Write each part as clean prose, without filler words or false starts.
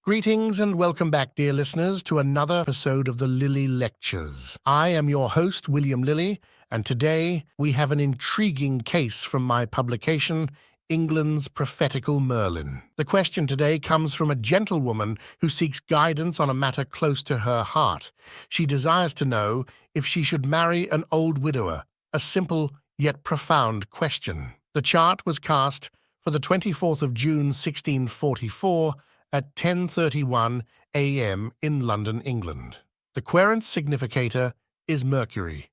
Greetings and welcome back, dear listeners, to another episode of the Lilly Lectures. I am your host, William Lilly, and today we have an intriguing case from my publication, England's Prophetical Merlin. The question today comes from a gentlewoman who seeks guidance on a matter close to her heart. She desires to know if she should marry an old widower, a simple yet profound question. The chart was cast for the 24th of June, 1644, at 10:31 a.m. in London, England. The querent significator is Mercury.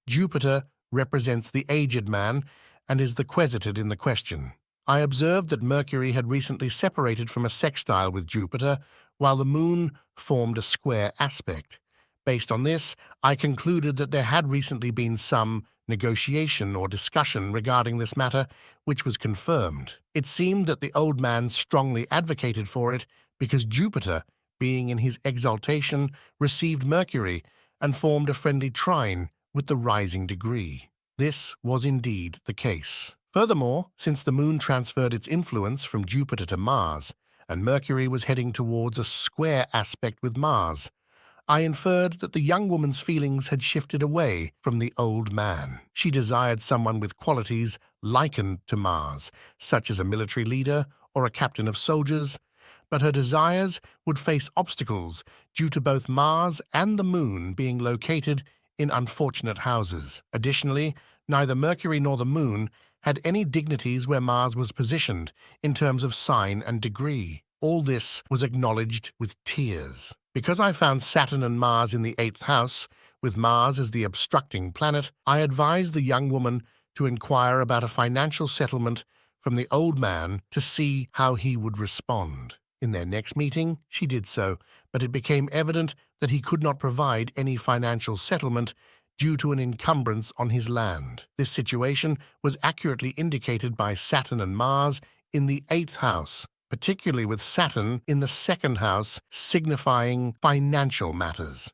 Jupiter represents the aged man and is the quesited in the question. I observed that Mercury had recently separated from a sextile with Jupiter, while the moon formed a square aspect. Based on this, I concluded that there had recently been some negotiation or discussion regarding this matter, which was confirmed. It seemed that the old man strongly advocated for it because Jupiter, being in his exaltation, received Mercury and formed a friendly trine with the rising degree. This was indeed the case. Furthermore, since the moon transferred its influence from Jupiter to Mars, and Mercury was heading towards a square aspect with Mars, I inferred that the young woman's feelings had shifted away from the old man. She desired someone with qualities likened to Mars, such as a military leader or a captain of soldiers, but her desires would face obstacles due to both Mars and the moon being located in unfortunate houses. Additionally, neither Mercury nor the moon had any dignities where Mars was positioned in terms of sign and degree. All this was acknowledged with tears. Because I found Saturn and Mars in the 8th house, with Mars as the obstructing planet, I advised the young woman to inquire about a financial settlement from the old man to see how he would respond. In their next meeting, she did so, but it became evident that he could not provide any financial settlement due to an encumbrance on his land. This situation was accurately indicated by Saturn and Mars in the 8th house, particularly with Saturn in the 2nd house, signifying financial matters.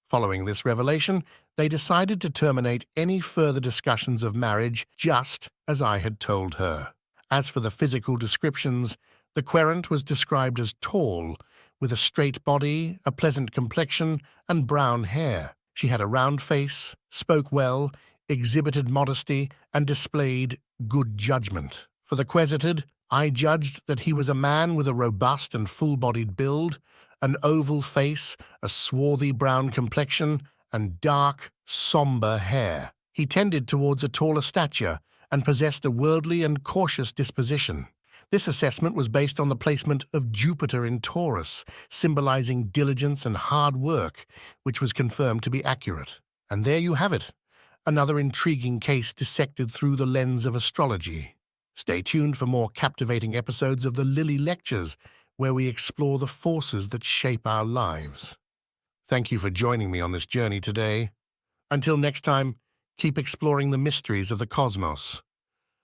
Following this revelation, they decided to terminate any further discussions of marriage, just as I had told her. As for the physical descriptions, the querent was described as tall, with a straight body, a pleasant complexion, and brown hair. She had a round face, spoke well, exhibited modesty, and displayed good judgment. For the quesited, I judged that he was a man with a robust and full-bodied build, an oval face, a swarthy brown complexion, and dark, somber hair. He tended towards a taller stature and possessed a worldly and cautious disposition. This assessment was based on the placement of Jupiter in Taurus, symbolizing diligence and hard work, which was confirmed to be accurate. And there you have it, another intriguing case dissected through the lens of astrology. Stay tuned for more captivating episodes of the Lilly Lectures, where we explore the forces that shape our lives. Thank you for joining me on this journey today. Until next time, keep exploring the mysteries of the cosmos.